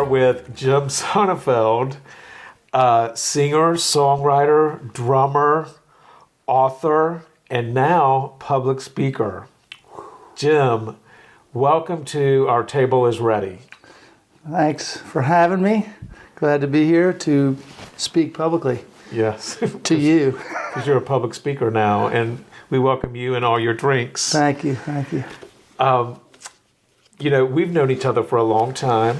with Jim Sonefeld, singer, songwriter, drummer, author, and now public speaker. Jim, welcome to Our Table is Ready. Thanks for having me. Glad to be here to speak publicly. Yes. To you. Because you're a public speaker now, and we welcome you and all your drinks. Thank you. Thank you. We've known each other for a long time.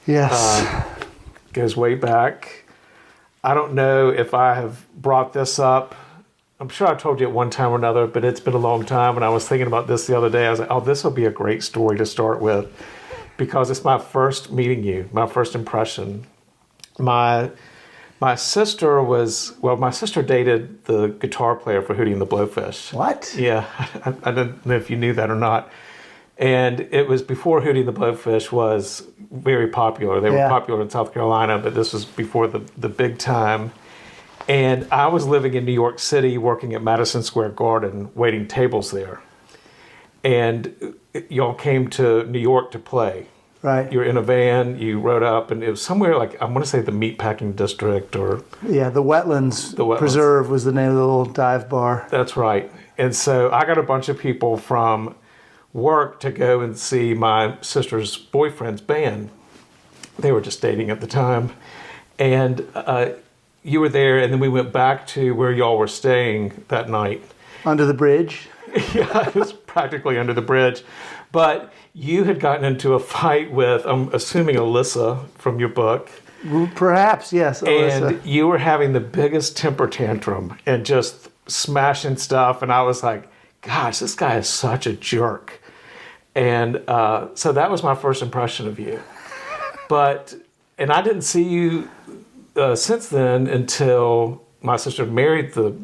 Yes. Goes way back. I don't know if I have brought this up. I'm sure I told you at one time or another, but it's been a long time. When I was thinking about this the other day, I was like, oh, this will be a great story to start with, because it's my first meeting you, my first impression. My sister dated the guitar player for Hootie and the Blowfish. What? Yeah, I don't know if you knew that or not. And it was before Hootie and the Blowfish was very popular. They were popular in South Carolina, but this was before the big time. And I was living in New York City, working at Madison Square Garden, waiting tables there. And y'all came to New York to play. Right. You were in a van, you rode up, and it was somewhere like, I want to say the Meatpacking District or... Yeah, the Wetlands Preserve was the name of the little dive bar. That's right. And so I got a bunch of people from work to go and see my sister's boyfriend's band. They were just dating at the time. And you were there, and then we went back to where y'all were staying that night. Under the bridge? Yeah, it was practically under the bridge. But you had gotten into a fight with, I'm assuming, Alyssa from your book. Perhaps, yes, Alyssa. And you were having the biggest temper tantrum and just smashing stuff. And I was like, gosh, this guy is such a jerk. And so that was my first impression of you. And I didn't see you since then until my sister married the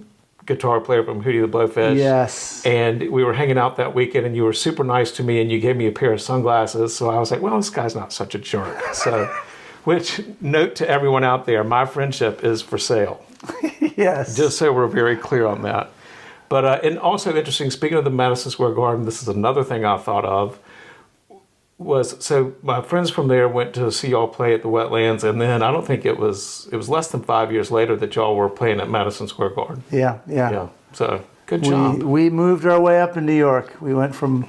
guitar player from Hootie the Blowfish. Yes. And we were hanging out that weekend, and you were super nice to me, and you gave me a pair of sunglasses. So I was like, well, this guy's not such a jerk. So, which, note to everyone out there, my friendship is for sale. Yes. Just so we're very clear on that. But, and also interesting, speaking of the Madison Square Garden, this is another thing I thought of, so my friends from there went to see y'all play at the Wetlands, and then I don't think it was less than 5 years later that y'all were playing at Madison Square Garden. Yeah. So good job. We moved our way up in New York. We went from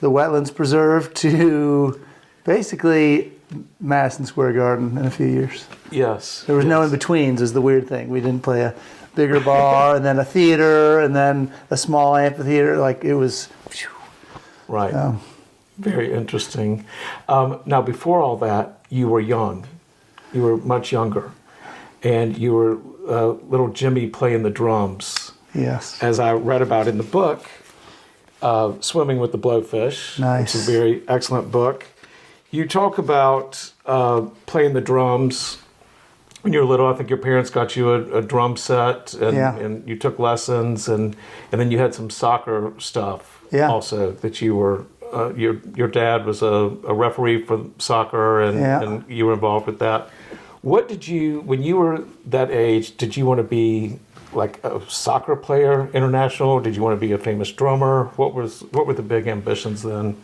the Wetlands Preserve to basically Madison Square Garden in a few years. Yes. There was no in-betweens is the weird thing. We didn't play a bigger bar and then a theater and then a small amphitheater. Like it was... Right. Very interesting. Now, before all that, you were young. You were much younger. And you were little Jimmy playing the drums. Yes. As I read about in the book, Swimming with the Blowfish. Nice. It's a very excellent book. You talk about playing the drums. When you were little, I think your parents got you a drum set, and you took lessons, and then you had some soccer stuff also that you were... your dad was a referee for soccer, and you were involved with that. What did you, when you were that age, did you want to be like a soccer player, international? Did you want to be a famous drummer? What were the big ambitions then?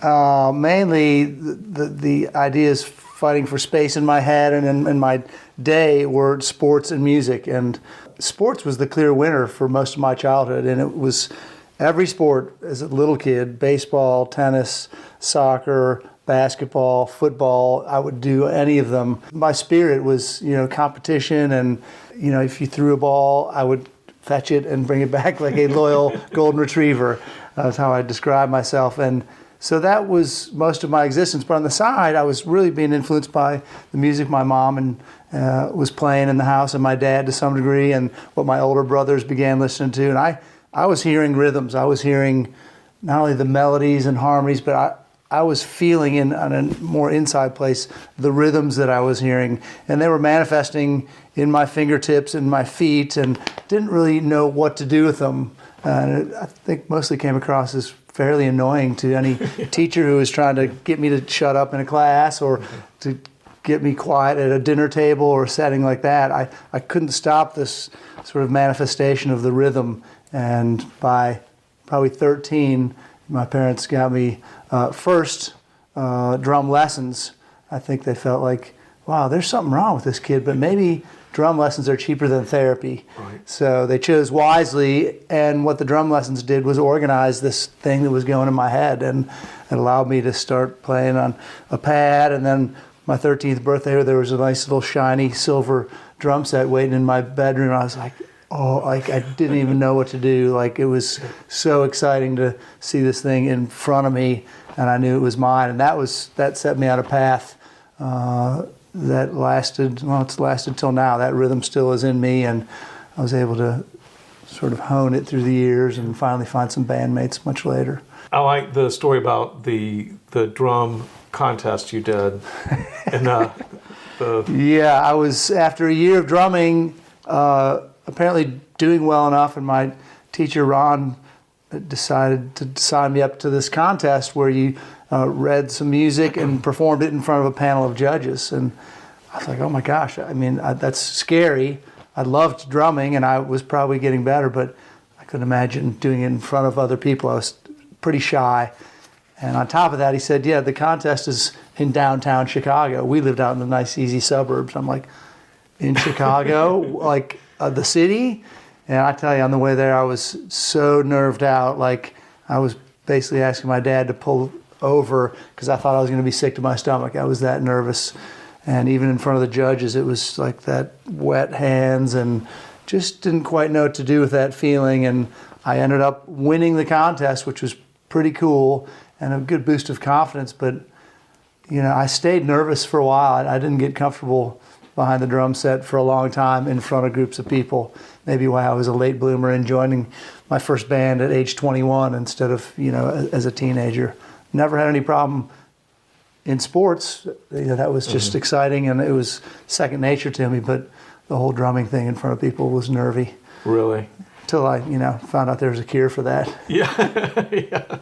Mainly the ideas fighting for space in my head and in my day were sports and music. And sports was the clear winner for most of my childhood, and it was... Every sport as a little kid, baseball, tennis, soccer, basketball, football, I would do any of them. My spirit was, competition, and, if you threw a ball, I would fetch it and bring it back like a loyal golden retriever. That's how I describe myself. And so that was most of my existence. But on the side, I was really being influenced by the music my mom was playing in the house, and my dad to some degree, and what my older brothers began listening to. And I was hearing rhythms. I was hearing not only the melodies and harmonies, but I was feeling on a more inside place the rhythms that I was hearing. And they were manifesting in my fingertips and my feet, and didn't really know what to do with them. And I think mostly came across as fairly annoying to any teacher who was trying to get me to shut up in a class or to get me quiet at a dinner table or a setting like that. I couldn't stop this sort of manifestation of the rhythm. And by probably 13, my parents got me first drum lessons. I think they felt like wow, there's something wrong with this kid, but maybe drum lessons are cheaper than therapy. Right. So they chose wisely, and what the drum lessons did was organize this thing that was going in my head, and it allowed me to start playing on a pad. And then my 13th birthday, there was a nice little shiny silver drum set waiting in my bedroom. I was like, oh, like I didn't even know what to do. Like, it was so exciting to see this thing in front of me, and I knew it was mine. And that set me on a path that lasted, well, it's lasted till now. That rhythm still is in me, and I was able to sort of hone it through the years and finally find some bandmates much later. I like the story about the drum contest you did. And Yeah, I was, after a year of drumming, apparently doing well enough, and my teacher, Ron, decided to sign me up to this contest where you read some music and performed it in front of a panel of judges. And I was like, oh my gosh, I mean, that's scary. I loved drumming, and I was probably getting better, but I couldn't imagine doing it in front of other people. I was pretty shy. And on top of that, he said, yeah, the contest is in downtown Chicago. We lived out in the nice, easy suburbs. I'm like, in Chicago? Like the city? And I tell you, on the way there, I was so nerved out. Like, I was basically asking my dad to pull over because I thought I was going to be sick to my stomach. I was that nervous. And even in front of the judges, it was like that wet hands, and just didn't quite know what to do with that feeling. And I ended up winning the contest, which was pretty cool and a good boost of confidence. But, you know, I stayed nervous for a while. I didn't get comfortable behind the drum set for a long time in front of groups of people. Maybe why I was a late bloomer in joining my first band at age 21 instead of, you know, as a teenager. Never had any problem in sports. You know, that was just exciting, and it was second nature to me, but the whole drumming thing in front of people was nervy. Really? Until I, you know, found out there was a cure for that. Yeah. Yeah.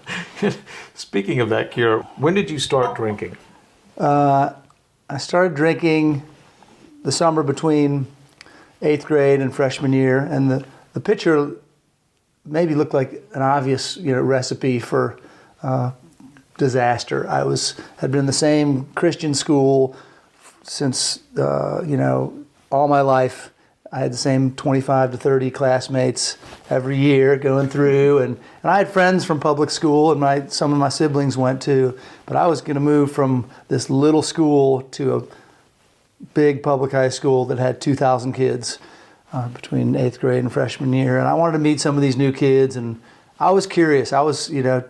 Speaking of that cure, when did you start drinking? I started drinking the summer between 8th grade and freshman year, and the picture maybe looked like an obvious, you know, recipe for disaster. I had been in the same Christian school since, you know, all my life. I had the same 25 to 30 classmates every year going through, and I had friends from public school, and some of my siblings went too, but I was going to move from this little school to a big public high school that had 2,000 kids between 8th grade and freshman year, and I wanted to meet some of these new kids, and I was curious. I was, you know,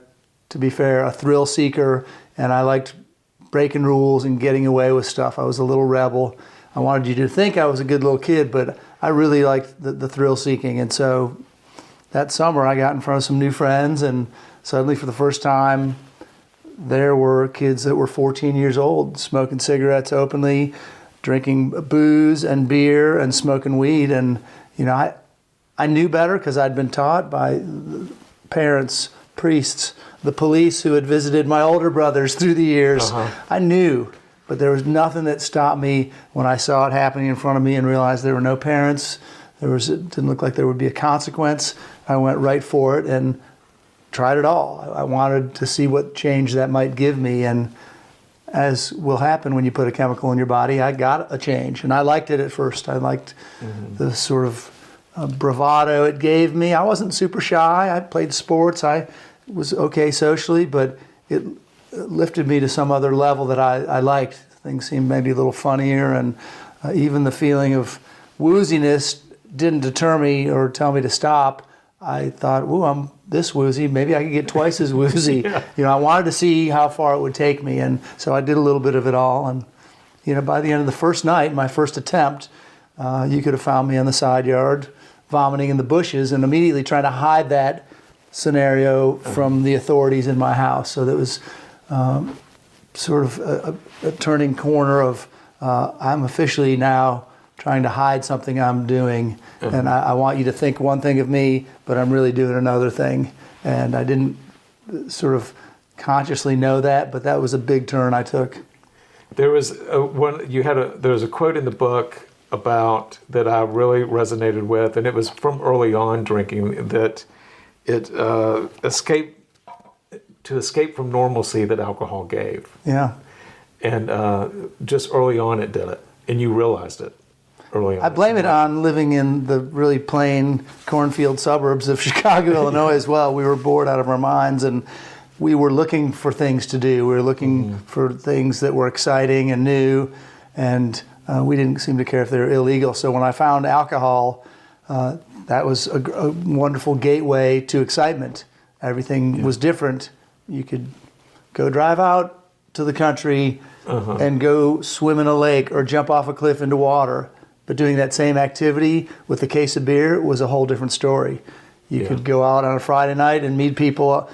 to be fair, a thrill seeker, and I liked breaking rules and getting away with stuff. I was a little rebel. I wanted you to think I was a good little kid, but I really liked the thrill seeking. And so that summer I got in front of some new friends, and suddenly for the first time there were kids that were 14 years old smoking cigarettes openly, drinking booze and beer and smoking weed. And, you know, I knew better because I'd been taught by parents, priests, the police who had visited my older brothers through the years. I knew, but there was nothing that stopped me when I saw it happening in front of me and realized there were no parents. It didn't look like there would be a consequence. I went right for it and tried it all. I wanted to see what change that might give me, and as will happen when you put a chemical in your body, I got a change, and I liked it at first. I liked the sort of bravado it gave me. I wasn't super shy. I played sports. I was okay socially, but it lifted me to some other level that I liked. Things seemed maybe a little funnier, and even the feeling of wooziness didn't deter me or tell me to stop. I thought, ooh, I'm this woozy, maybe I could get twice as woozy. Yeah. You know, I wanted to see how far it would take me, and so I did a little bit of it all. And, you know, by the end of the first night, my first attempt, you could have found me on the side yard, vomiting in the bushes, and immediately trying to hide that scenario from the authorities in my house. So that was sort of a turning corner of I'm officially now trying to hide something I'm doing, and I want you to think one thing of me, but I'm really doing another thing. And I didn't sort of consciously know that, but that was a big turn I took. There was there was a quote in the book about that I really resonated with, and it was from early on drinking, that it escape from normalcy that alcohol gave. Yeah. And just early on it did it. And you realized it early on. I blame it on living in the really plain cornfield suburbs of Chicago, Illinois as well. We were bored out of our minds, and we were looking for things to do. We were looking for things that were exciting and new, and we didn't seem to care if they were illegal. So when I found alcohol, that was a wonderful gateway to excitement. Everything was different. You could go drive out to the country and go swim in a lake or jump off a cliff into water. But doing that same activity with a case of beer was a whole different story. You could go out on a Friday night and meet people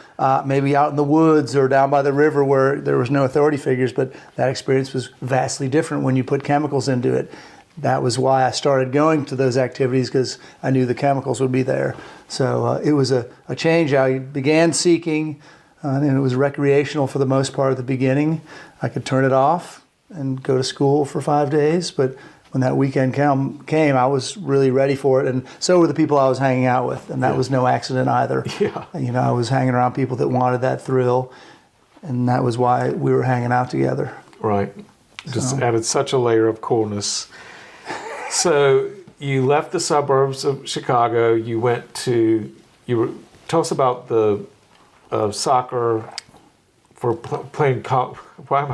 maybe out in the woods or down by the river where there was no authority figures, but that experience was vastly different when you put chemicals into it. That was why I started going to those activities, because I knew the chemicals would be there. So it was a change I began seeking, and it was recreational for the most part at the beginning. I could turn it off and go to school for 5 days, but when that weekend came, I was really ready for it, and so were the people I was hanging out with, and that was no accident either. I was hanging around people that wanted that thrill, and that was why we were hanging out together. Right. Just added such a layer of coolness. So you left the suburbs of Chicago. You went to, tell us about the soccer for playing, I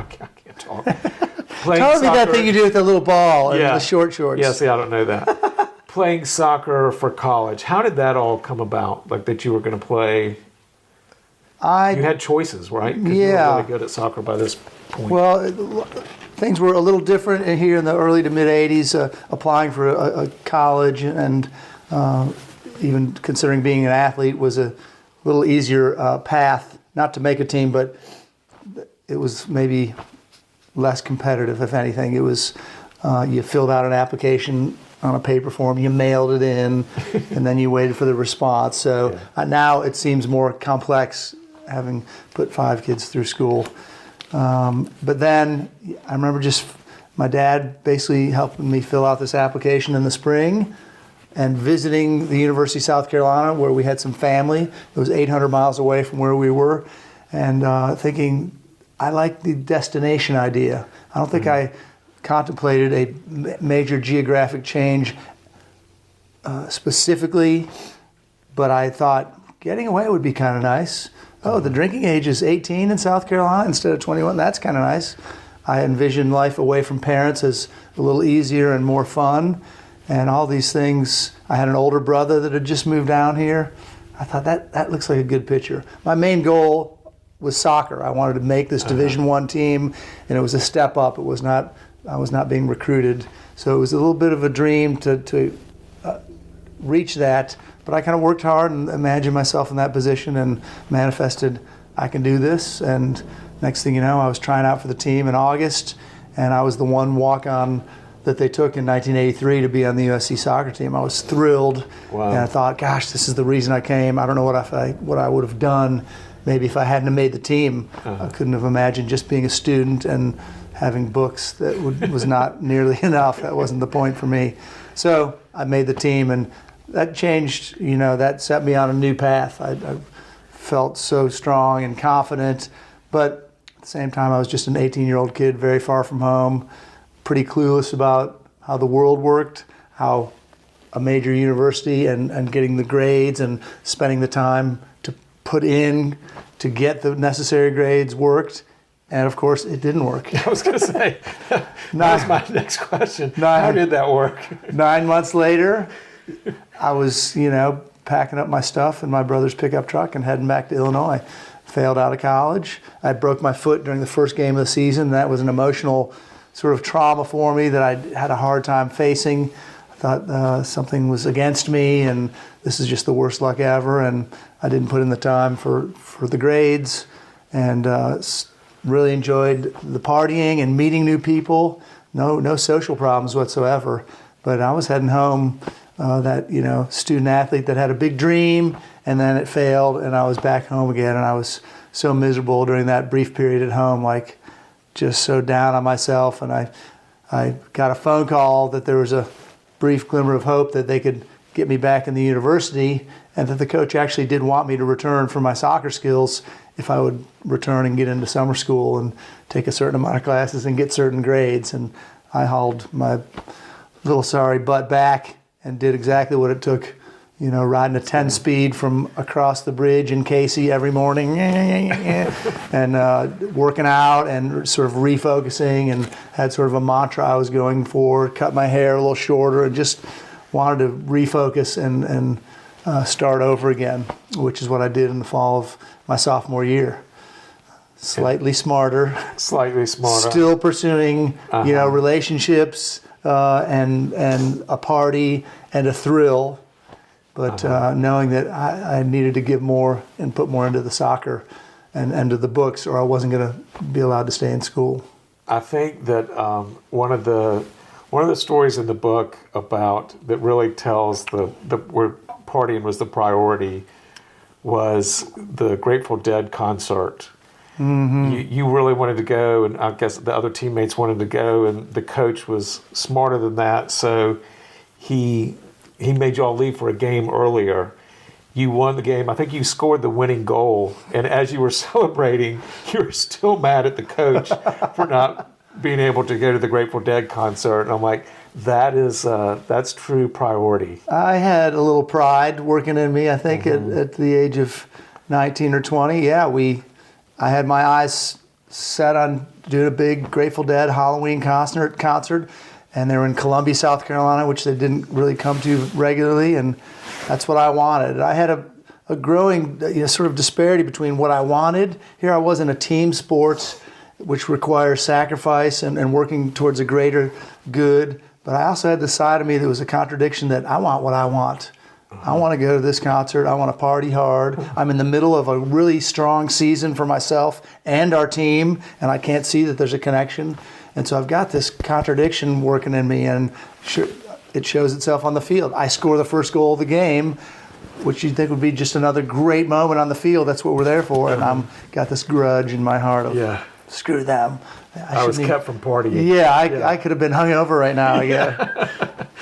can't talk. Tell me that thing you do with the little ball and the short shorts. Yeah, see, I don't know that. Playing soccer for college. How did that all come about? Like that you were going to play? You had choices, right? Because you were really good at soccer by this point. Well, things were a little different here in the early to mid 80s, applying for a college and even considering being an athlete was a little easier path, not to make a team, but it was maybe less competitive, if anything. It was, you filled out an application on a paper form, you mailed it in, and then you waited for the response. So now it seems more complex, having put 5 kids through school. But then I remember just my dad basically helping me fill out this application in the spring and visiting the University of South Carolina where we had some family. It was 800 miles away from where we were, and thinking, I like the destination idea. I don't think I contemplated a major geographic change specifically, but I thought getting away would be kind of nice. Oh, the drinking age is 18 in South Carolina instead of 21. That's kind of nice. I envisioned life away from parents as a little easier and more fun, and all these things. I had an older brother that had just moved down here. I thought that looks like a good picture. My main goal was soccer. I wanted to make this Division I team, and it was a step up. I was not being recruited, so it was a little bit of a dream to reach that. But I kind of worked hard and imagined myself in that position and manifested, I can do this. And next thing you know, I was trying out for the team in August, and I was the one walk-on that they took in 1983 to be on the USC soccer team. I was thrilled, and I thought, gosh, this is the reason I came. I don't know what I would have done maybe if I hadn't have made the team. I couldn't have imagined just being a student and having books. That was not nearly enough. That wasn't the point for me. So I made the team, and that changed, that set me on a new path. I felt so strong and confident, but at the same time I was just an 18-year-old kid, very far from home, pretty clueless about how the world worked, how a major university and getting the grades and spending the time to put in to get the necessary grades worked. And of course, it didn't work. I was going to say, that was my next question. How did that work? 9 months later, I was, packing up my stuff in my brother's pickup truck and heading back to Illinois. Failed out of college. I broke my foot during the first game of the season. That was an emotional sort of trauma for me that I had a hard time facing. I thought something was against me, and this is just the worst luck ever. And I didn't put in the time for the grades, and really enjoyed the partying and meeting new people. No social problems whatsoever. But I was heading home, that student athlete that had a big dream, and then it failed, and I was back home again, and I was so miserable during that brief period at home, like just so down on myself. And I got a phone call that there was a brief glimmer of hope that they could get me back in the university, and that the coach actually did want me to return for my soccer skills if I would return and get into summer school and take a certain amount of classes and get certain grades. And I hauled my little sorry butt back and did exactly what it took, you know, riding a 10-speed from across the bridge in Casey every morning and working out and sort of refocusing, and had sort of a mantra I was going for, cut my hair a little shorter and just wanted to refocus and start over again, which is what I did in the fall of my sophomore year. Slightly smarter, still pursuing, you know, relationships and a party and a thrill, but knowing that I needed to give more and put more into the soccer and into the books, or I wasn't going to be allowed to stay in school. I think that one of the stories in the book about that really tells the where partying was the priority was the Grateful Dead concert. Mm-hmm. You really wanted to go, and I guess the other teammates wanted to go, and the coach was smarter than that, so he made you all leave for a game earlier. You won the game. I think you scored the winning goal, and as you were celebrating, you were still mad at the coach for not being able to go to the Grateful Dead concert. And I'm like, that's true priority. I had a little pride working in me, I think, at the age of 19 or 20. Yeah, I had my eyes set on doing a big Grateful Dead Halloween concert, and they were in Columbia, South Carolina, which they didn't really come to regularly, and that's what I wanted. I had a growing sort of disparity between what I wanted. Here I was in a team sport, which requires sacrifice and working towards a greater good, but I also had the side of me that was a contradiction, that I want what I want. I want to go to this concert. I want to party hard. I'm in the middle of a really strong season for myself and our team, and I can't see that there's a connection. And so I've got this contradiction working in me, and it shows itself on the field. I score the first goal of the game, which you'd think would be just another great moment on the field. That's what we're there for. And I'm got this grudge in my heart of, screw them. I was kept from partying. Yeah, I could have been hungover right now. Yeah.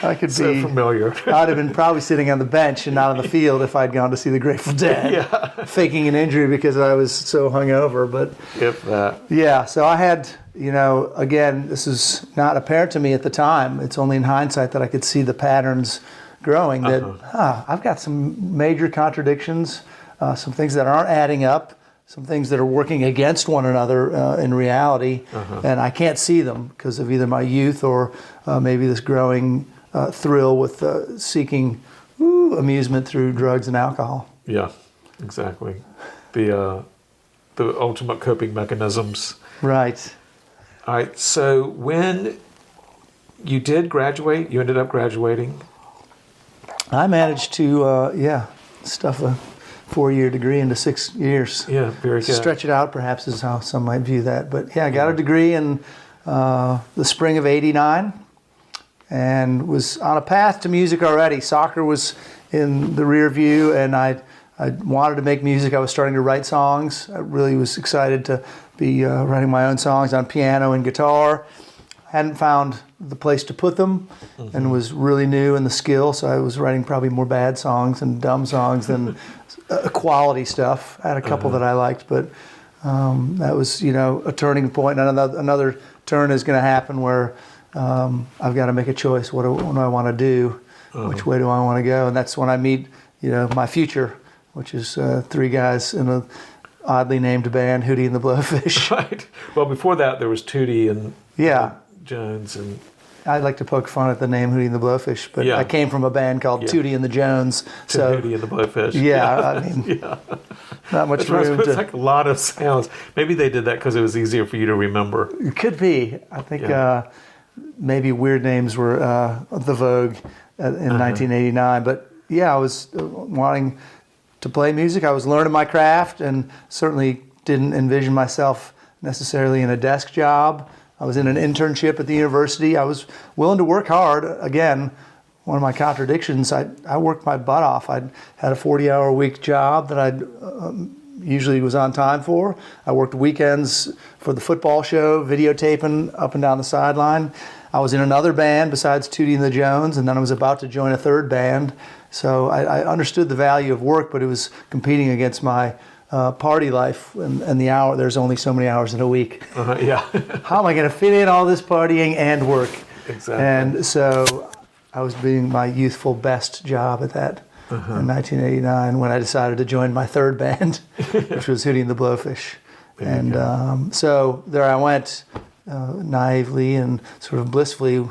I could so be familiar. I'd have been probably sitting on the bench and not on the field if I'd gone to see the Grateful Dead, faking an injury because I was so hungover. But if that, yeah. So I had, again, this is not apparent to me at the time. It's only in hindsight that I could see the patterns growing. That I've got some major contradictions, some things that aren't adding up, some things that are working against one another in reality, and I can't see them because of either my youth or maybe this growing thrill with seeking amusement through drugs and alcohol. Yeah, exactly. The ultimate coping mechanisms. Right. All right. So when you did graduate, you ended up graduating. I managed to, stuff a 4-year degree into 6 years. Yeah, very good. Stretch it out, perhaps, is how some might view that. But yeah, I got a degree in the spring of '89 and was on a path to music already. Soccer was in the rear view, and I wanted to make music. I was starting to write songs. I really was excited to be writing my own songs on piano and guitar. Hadn't found the place to put them and was really new in the skill, so I was writing probably more bad songs and dumb songs than quality stuff. I had a couple that I liked, but that was, a turning point. And another turn is going to happen where I've got to make a choice. What do I want to do? Which way do I want to go? And that's when I meet, my future, which is 3 guys in a oddly named band, Hootie and the Blowfish. Right. Well, before that, there was Tootie and Jones. And I like to poke fun at the name Hootie and the Blowfish, but I came from a band called Tootie and the Jones. So Hootie and the Blowfish. Yeah, I mean, not much room to... It's like a lot of sounds. Maybe they did that because it was easier for you to remember. It could be. I think maybe weird names were the vogue in 1989. But yeah, I was wanting to play music. I was learning my craft and certainly didn't envision myself necessarily in a desk job. I was in an internship at the university. I was willing to work hard. Again, one of my contradictions, I worked my butt off. I had a 40-hour-a-week job that I usually was on time for. I worked weekends for the football show, videotaping up and down the sideline. I was in another band besides Tootie and the Jones, and then I was about to join a third band. So I understood the value of work, but it was competing against my party life and the hour. There's only so many hours in a week. Yeah. How am I going to fit in all this partying and work? Exactly. And so I was doing my youthful best job at that in 1989 when I decided to join my third band, which was Hootie and the Blowfish. And so there I went, naively and sort of blissfully,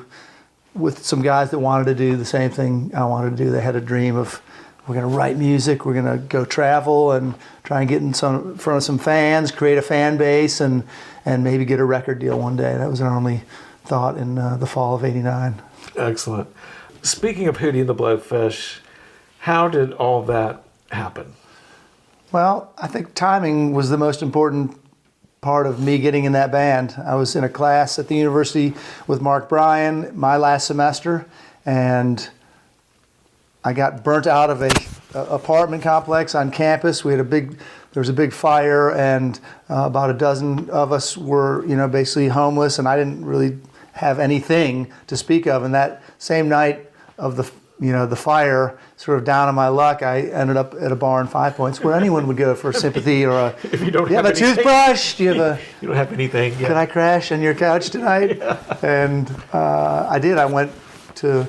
with some guys that wanted to do the same thing I wanted to do. They had a dream of, we're going to write music, we're going to go travel and try and get in front of some fans, create a fan base, and maybe get a record deal one day. That was our only thought in the fall of '89. Excellent. Speaking of Hootie and the Blowfish, how did all that happen? Well, I think timing was the most important part of me getting in that band. I was in a class at the university with Mark Bryan my last semester, and I got burnt out of a apartment complex on campus. There was a big fire, and about a dozen of us were, basically homeless, and I didn't really have anything to speak of. And that same night of the fire, sort of down on my luck, I ended up at a bar in Five Points where anyone would go for sympathy or if you don't have a toothbrush? Do you have you don't have anything. Yeah. Could I crash on your couch tonight? Yeah. And I did. I went to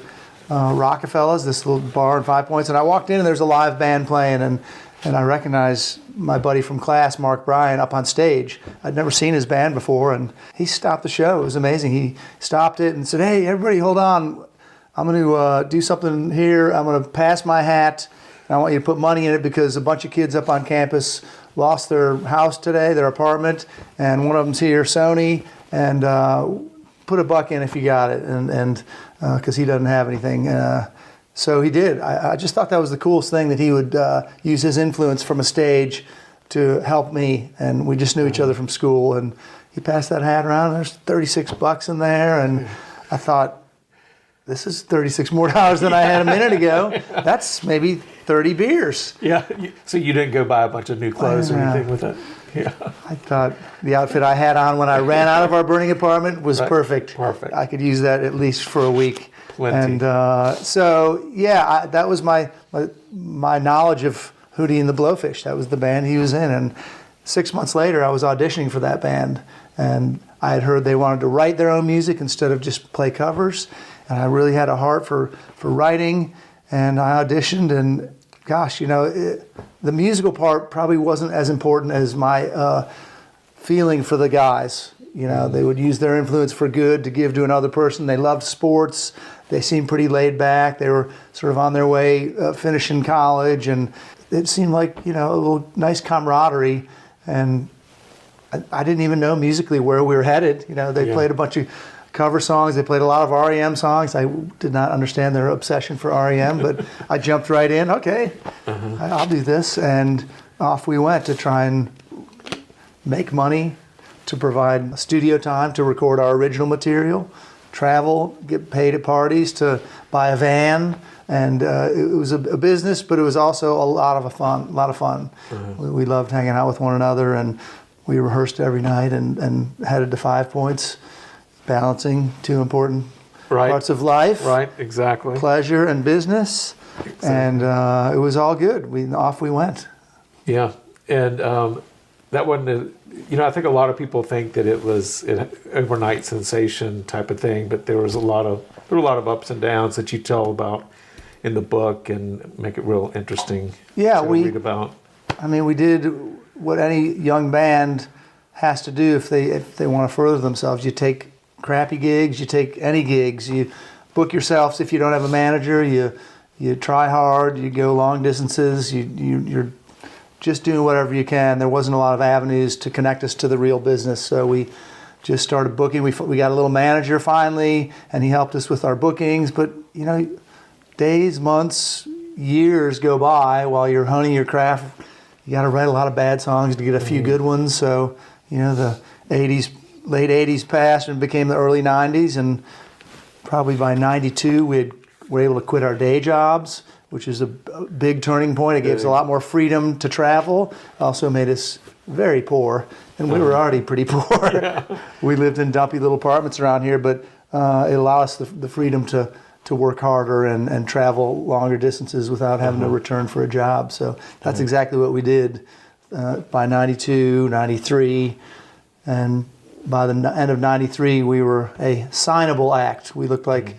Rockefeller's, this little bar in Five Points, and I walked in and there's a live band playing, and I recognized my buddy from class, Mark Bryan, up on stage. I'd never seen his band before, and he stopped the show. It was amazing. He stopped it and said, "Hey, everybody, hold on. I'm going to do something here. I'm going to pass my hat, and I want you to put money in it because a bunch of kids up on campus lost their house today, their apartment, and one of them's here, Sony, and put $1 in if you got it," and because he doesn't have anything. So he did. I just thought that was the coolest thing, that he would use his influence from a stage to help me, and we just knew each other from school, and he passed that hat around, and there's $36 in there, and I thought, this is $36 more than I had a minute ago. That's maybe 30 beers. Yeah. So you didn't go buy a bunch of new clothes or anything with it? Yeah. I thought the outfit I had on when I ran out of our burning apartment was perfect. Perfect. I could use that at least for a week. Plenty. And that was my knowledge of Hootie and the Blowfish. That was the band he was in. And 6 months later, I was auditioning for that band. And I had heard they wanted to write their own music instead of just play covers. And I really had a heart for writing, and I auditioned, and gosh, the musical part probably wasn't as important as my feeling for the guys. They would use their influence for good to give to another person. They loved sports. They seemed pretty laid back. They were sort of on their way finishing college, and it seemed like, a little nice camaraderie. And I didn't even know musically where we were headed. They played a bunch of cover songs. They played a lot of REM songs. I did not understand their obsession for REM, but I jumped right in. Okay, I'll do this. And off we went to try and make money, to provide studio time to record our original material, travel, get paid at parties, to buy a van. And it was a business, but it was also a lot of fun. We loved hanging out with one another, and we rehearsed every night and headed to Five Points, balancing two important parts of life. Right, exactly. Pleasure and business. Exactly. And it was all good. Off we went. Yeah. And that wasn't, I think a lot of people think that it was an overnight sensation type of thing, but there were a lot of ups and downs that you tell about in the book and make it real interesting to read about. I mean, we did what any young band has to do if they want to further themselves. You take crappy gigs, you take any gigs, you book yourselves. If you don't have a manager, you try hard, you go long distances, you're just doing whatever you can. There wasn't a lot of avenues to connect us to the real business, so we just started booking. We got a little manager finally, and he helped us with our bookings. But days, months, years go by while you're honing your craft. You got to write a lot of bad songs to get a few good ones. So the late 80s passed and became the early 90s, and probably by 92 we were able to quit our day jobs, which is a big turning point. It gave us a lot more freedom to travel. Also made us very poor, and we were already pretty poor. We lived in dumpy little apartments around here, but it allowed us the freedom to work harder and travel longer distances without having to return for a job. So that's exactly what we did by 92, 93. And by the end of 93, we were a signable act. We looked like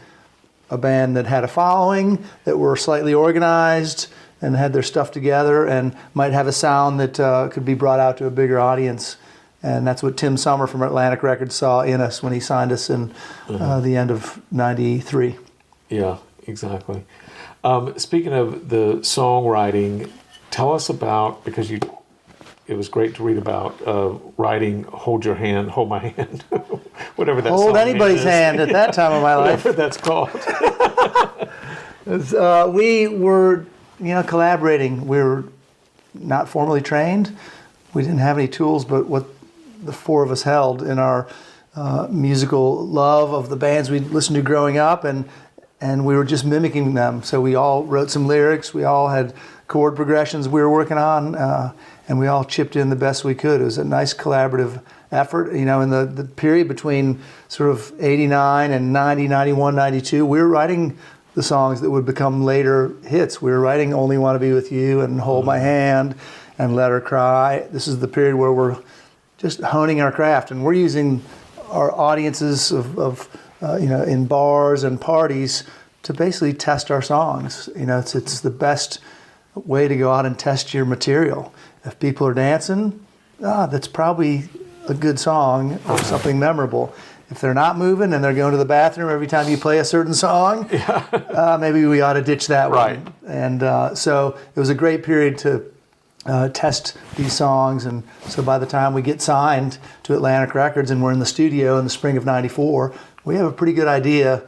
a band that had a following, that were slightly organized and had their stuff together and might have a sound that could be brought out to a bigger audience. And that's what Tim Summer from Atlantic Records saw in us when he signed us in the end of 93. Yeah, exactly. Speaking of the songwriting, tell us about, because it was great to read about writing Hold Your Hand, Hold My Hand, whatever that Hold song anybody's is. hand at that time of my life. Whatever that's called. We were, collaborating. We were not formally trained. We didn't have any tools but what the four of us held in our musical love of the bands we listened to growing up, and we were just mimicking them. So we all wrote some lyrics. We all had chord progressions we were working on, and we all chipped in the best we could. It was a nice collaborative effort. In the period between sort of 89 and 90, 91, 92, we were writing the songs that would become later hits. We were writing Only Want to Be With You and Hold My Hand and Let Her Cry. This is the period where we're just honing our craft, and we're using our audiences in bars and parties to basically test our songs. It's the best way to go out and test your material. If people are dancing, that's probably a good song or something memorable. If they're not moving and they're going to the bathroom every time you play a certain song, maybe we ought to ditch that one. And so it was a great period to test these songs. And so by the time we get signed to Atlantic Records and we're in the studio in the spring of 94, we have a pretty good idea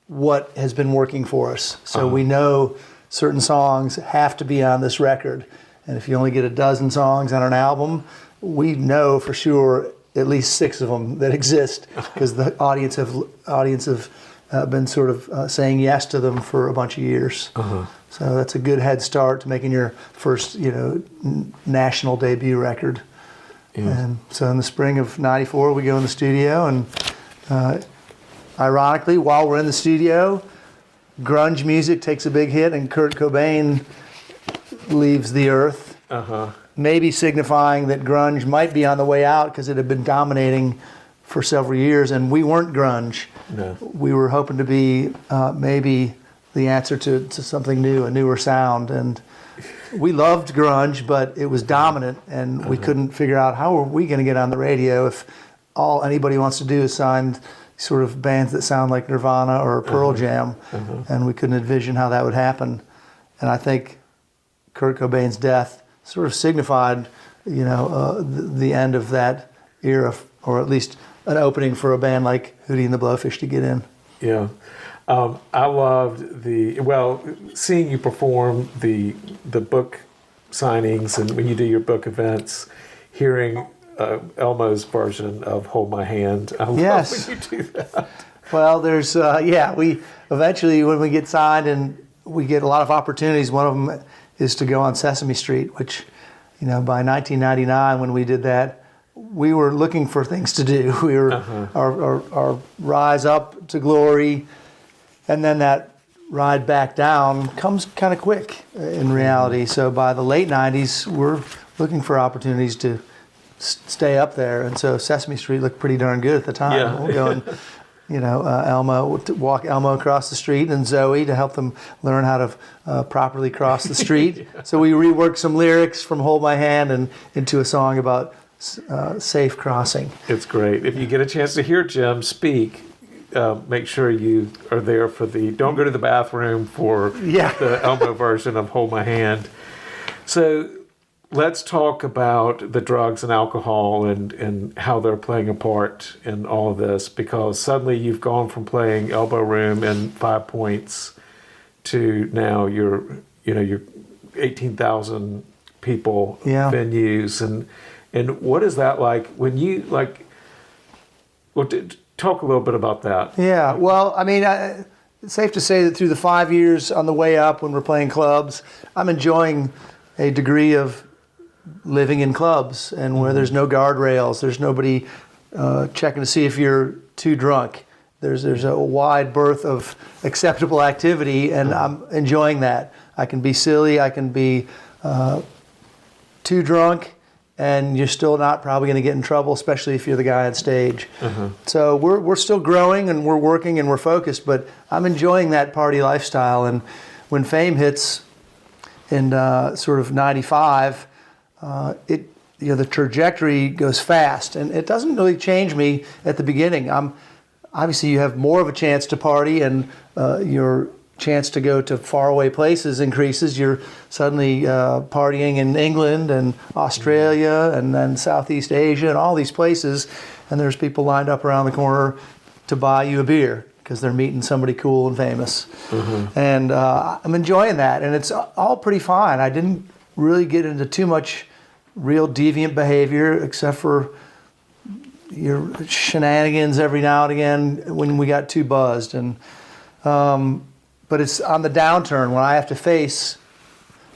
what has been working for us. So we know certain songs have to be on this record. And if you only get a dozen songs on an album, we know for sure at least 6 of them that exist, because the audience have been sort of saying yes to them for a bunch of years. So that's a good head start to making your first, national debut record. And so in the spring of 94, we go in the studio, and ironically, while we're in the studio, grunge music takes a big hit, and Kurt Cobain leaves the earth. Maybe signifying that grunge might be on the way out, because it had been dominating for several years, and we weren't grunge. No. We were hoping to be maybe the answer to something new, a newer sound. And we loved grunge, but it was dominant, and we couldn't figure out how are we going to get on the radio if all anybody wants to do is sign sort of bands that sound like Nirvana or Pearl Jam, and we couldn't envision how that would happen. And I think Kurt Cobain's death sort of signified, the end of that era, or at least an opening for a band like Hootie and the Blowfish to get in. Yeah. I loved seeing you perform the book signings, and when you do your book events, hearing Elmo's version of Hold My Hand. I love when you do that. Well, there's, we eventually, when we get signed and we get a lot of opportunities, one of them is to go on Sesame Street, which, by 1999 when we did that, we were looking for things to do. We were our rise up to glory, and then that ride back down comes kind of quick in reality. So by the late 90s, we're looking for opportunities to stay up there, and so Sesame Street looked pretty darn good at the time. Yeah. We'll go and, walk Elmo across the street, and Zoe to help them learn how to properly cross the street. So we reworked some lyrics from Hold My Hand and into a song about safe crossing. It's great. If you get a chance to hear Jim speak, make sure you are there for don't go to the bathroom for the Elmo version of Hold My Hand. So let's talk about the drugs and alcohol and how they're playing a part in all of this, because suddenly you've gone from playing Elbow Room and 5 Points to now you're 18,000 people venues, and what is that like when you talk a little bit about that. Yeah, well, I mean, it's safe to say that through the 5 years on the way up when we're playing clubs, I'm enjoying a degree of living in clubs and where there's no guardrails, there's nobody checking to see if you're too drunk. There's a wide berth of acceptable activity, and I'm enjoying that. I can be silly, I can be too drunk, and you're still not probably going to get in trouble, especially if you're the guy on stage. So we're still growing, and we're working, and we're focused, but I'm enjoying that party lifestyle. And when fame hits in sort of 95, the trajectory goes fast, and it doesn't really change me at the beginning. Obviously, you have more of a chance to party, and your chance to go to faraway places increases. You're suddenly partying in England and Australia and then Southeast Asia and all these places, and there's people lined up around the corner to buy you a beer because they're meeting somebody cool and famous. And I'm enjoying that, and it's all pretty fine. I didn't really get into too much real deviant behavior, except for your shenanigans every now and again when we got too buzzed. And but it's on the downturn when I have to face,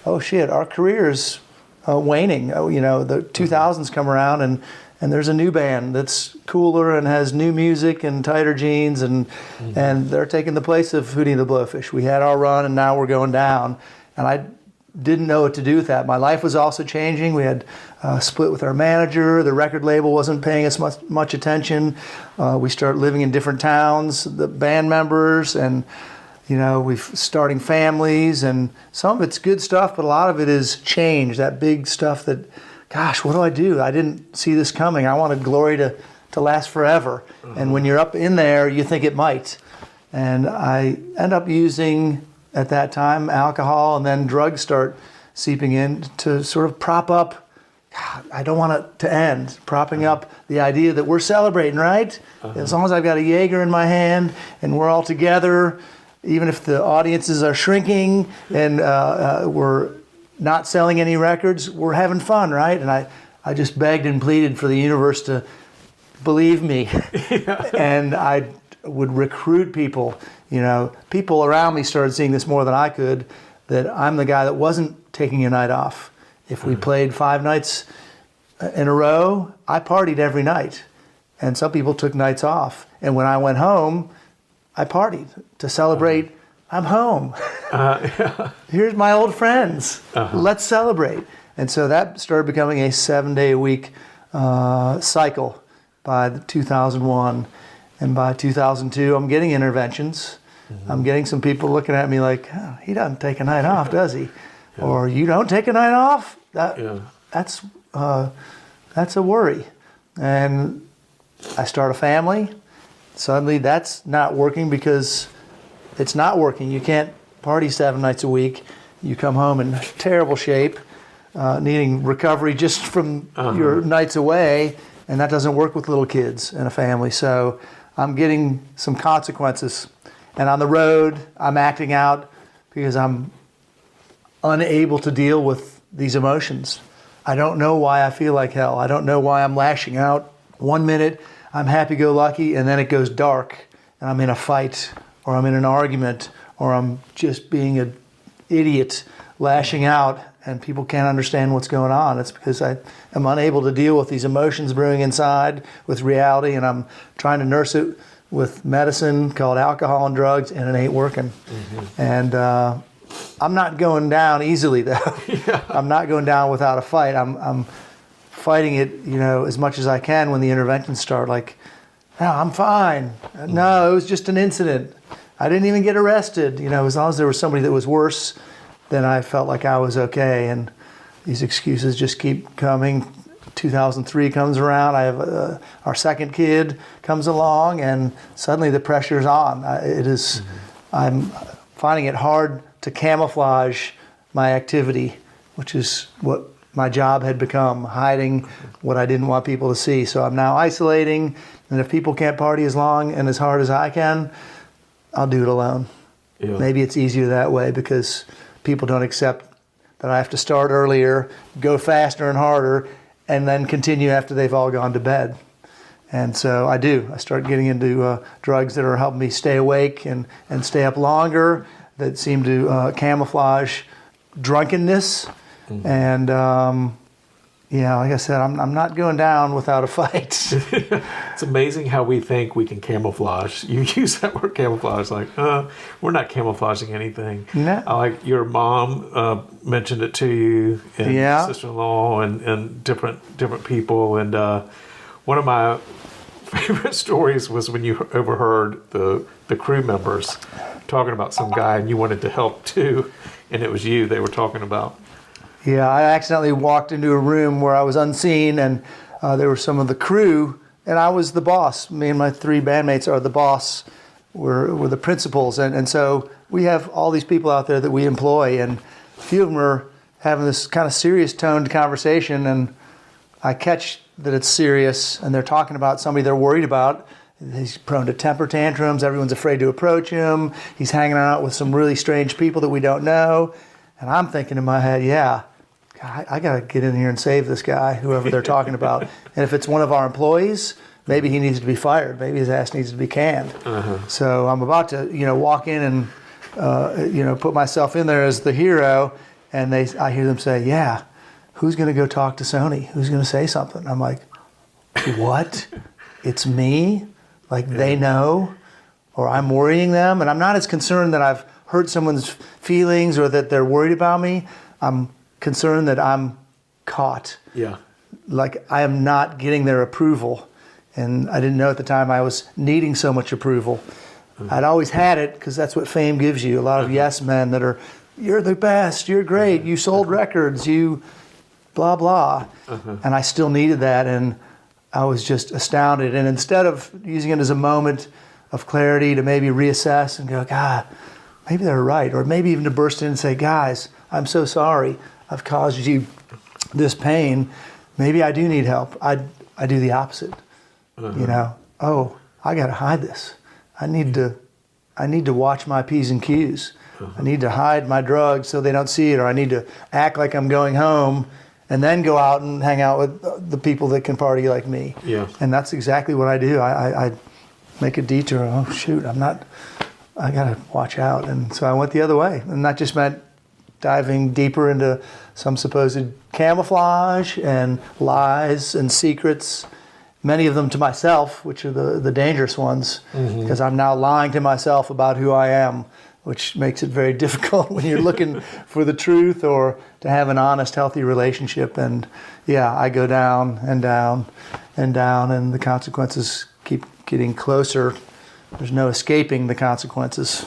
oh shit, our career's waning. The 2000s come around, and there's a new band that's cooler and has new music and tighter jeans, and they're taking the place of Hootie and the Blowfish. We had our run, and now we're going down, and I didn't know what to do with that. My life was also changing. We had split with our manager. The record label wasn't paying us much attention. We started living in different towns, the band members, and we've starting families, and some of it's good stuff, but a lot of it is change, that big stuff that, gosh, what do? I didn't see this coming. I wanted glory to last forever. And when you're up in there, you think it might. And I end up using, at that time, alcohol, and then drugs start seeping in to sort of prop up, God, I don't want it to end, propping up the idea that we're celebrating, right? As long as I've got a Jaeger in my hand and we're all together, even if the audiences are shrinking and we're not selling any records, we're having fun, right? And I just begged and pleaded for the universe to believe me. And I would recruit people. People around me started seeing this more than I could, that I'm the guy that wasn't taking a night off. If we played 5 nights in a row, I partied every night. And some people took nights off. And when I went home, I partied to celebrate. I'm home. Here's my old friends. Let's celebrate. And so that started becoming a 7-day-a-week cycle by 2001. And by 2002, I'm getting interventions. I'm getting some people looking at me like, oh, he doesn't take a night off, does he? Or you don't take a night off? That's a worry. And I start a family. Suddenly that's not working because it's not working. You can't party 7 nights a week. You come home in terrible shape, needing recovery just from your nights away, and that doesn't work with little kids and a family. So I'm getting some consequences. And on the road, I'm acting out because I'm unable to deal with these emotions. I don't know why I feel like hell. I don't know why I'm lashing out. 1 minute, I'm happy-go-lucky, and then it goes dark, and I'm in a fight, or I'm in an argument, or I'm just being an idiot lashing out, and people can't understand what's going on. It's because I am unable to deal with these emotions brewing inside with reality, and I'm trying to nurse it with medicine called alcohol and drugs, and it ain't working. And I'm not going down easily, though. I'm not going down without a fight. I'm fighting it, as much as I can when the interventions start. Like, no, I'm fine. No, it was just an incident. I didn't even get arrested. As long as there was somebody that was worse, then I felt like I was okay. And these excuses just keep coming. 2003 comes around. I have our second kid comes along, and suddenly the pressure's on. I'm finding it hard to camouflage my activity, which is what my job had become, hiding what I didn't want people to see. So I'm now isolating, and if people can't party as long and as hard as I can, I'll do it alone. Maybe it's easier that way because people don't accept that I have to start earlier, go faster and harder, and then continue after they've all gone to bed. And so I do. I start getting into drugs that are helping me stay awake and stay up longer, that seem to camouflage drunkenness. And Yeah, like I said, I'm not going down without a fight. It's amazing how we think we can camouflage. You use that word camouflage, like, we're not camouflaging anything. No. Like your mom mentioned it to you, and Yeah. sister-in-law, and different people. And one of my favorite stories was when you overheard the crew members talking about some guy, and you wanted to help too, and it was you they were talking about. Yeah, I accidentally walked into a room where I was unseen, and there were some of the crew, and I was the boss. Me and my 3 bandmates are the boss. We're the principals, and so we have all these people out there that we employ, and a few of them are having this kind of serious toned conversation, and I catch that it's serious, and they're talking about somebody they're worried about. He's prone to temper tantrums. Everyone's afraid to approach him. He's hanging out with some really strange people that we don't know. And I'm thinking in my head, yeah, I got to get in here and save this guy, whoever they're talking about. And if it's one of our employees, maybe he needs to be fired. Maybe his ass needs to be canned. So I'm about to, walk in and, put myself in there as the hero. And I hear them say, yeah, who's going to go talk to Sony? Who's going to say something? I'm like, what? It's me? Like they know? Or I'm worrying them? And I'm not as concerned that I've hurt someone's feelings or that they're worried about me. I'm concerned that I'm caught. Yeah. Like I am not getting their approval. And I didn't know at the time I was needing so much approval. I'd always had it because that's what fame gives you. A lot of yes men that are, you're the best, you're great, you sold records, you blah, blah. And I still needed that, and I was just astounded. And instead of using it as a moment of clarity to maybe reassess and go, God, maybe they're right. Or maybe even to burst in and say, guys, I'm so sorry. I've caused you this pain. Maybe I do need help. I do the opposite. Oh, I got to hide this. I need to watch my P's and Q's. I need to hide my drugs so they don't see it, or I need to act like I'm going home and then go out and hang out with the people that can party like me. Yeah. And that's exactly what I do. I make a detour. Oh, shoot, I got to watch out. And so I went the other way. And that just meant diving deeper into some supposed camouflage and lies and secrets, many of them to myself, which are the dangerous ones, because I'm now lying to myself about who I am, which makes it very difficult when you're looking for the truth or to have an honest, healthy relationship. And yeah, I go down and down and down, and the consequences keep getting closer. There's no escaping the consequences.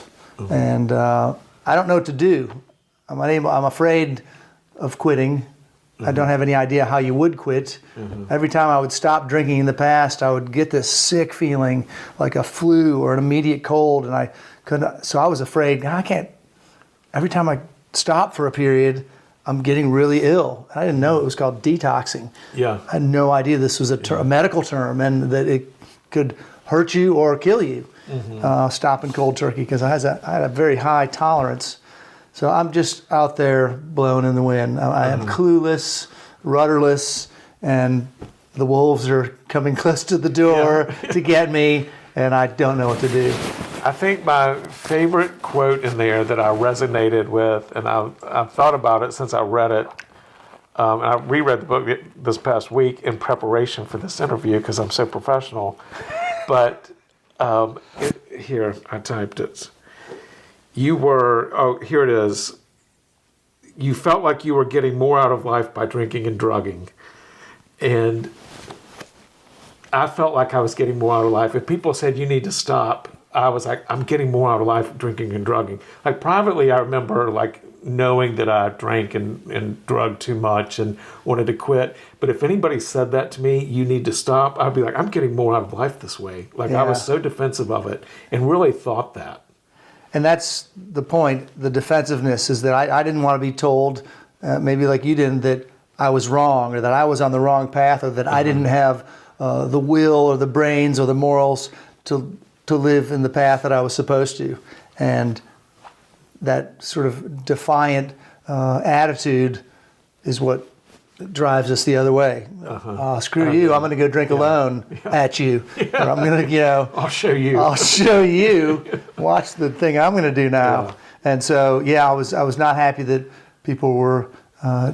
And I don't know what to do. I'm afraid of quitting. I don't have any idea how you would quit. Every time I would stop drinking in the past, I would get this sick feeling like a flu or an immediate cold, and I couldn't. So I was afraid. I can't. Every time I stop for a period, I'm getting really ill. I didn't know it was called detoxing. Yeah. I had no idea this was a medical term, and that it could hurt you or kill you. Stopping cold turkey, because I had a very high tolerance. So I'm just out there blown in the wind. I am clueless, rudderless, and the wolves are coming close to the door to get me, and I don't know what to do. I think my favorite quote in there that I resonated with, and I've thought about it since I read it, and I reread the book this past week in preparation for this interview because I'm so professional. But here, I typed it. Here it is. You felt like you were getting more out of life by drinking and drugging. And I felt like I was getting more out of life. If people said you need to stop, I was like, I'm getting more out of life drinking and drugging. Like privately, I remember like knowing that I drank and drugged too much and wanted to quit. But if anybody said that to me, you need to stop, I'd be like, I'm getting more out of life this way. Like I was so defensive of it and really thought that. And that's the point, the defensiveness, is that I didn't want to be told, maybe like you didn't, that I was wrong or that I was on the wrong path or that I didn't have the will or the brains or the morals to live in the path that I was supposed to. And that sort of defiant attitude is what drives us the other way. Screw you, I'm going to go drink alone at you. Or I'm going to, I'll show you. I'll show you. Watch the thing I'm going to do now. And so, I was not happy that people were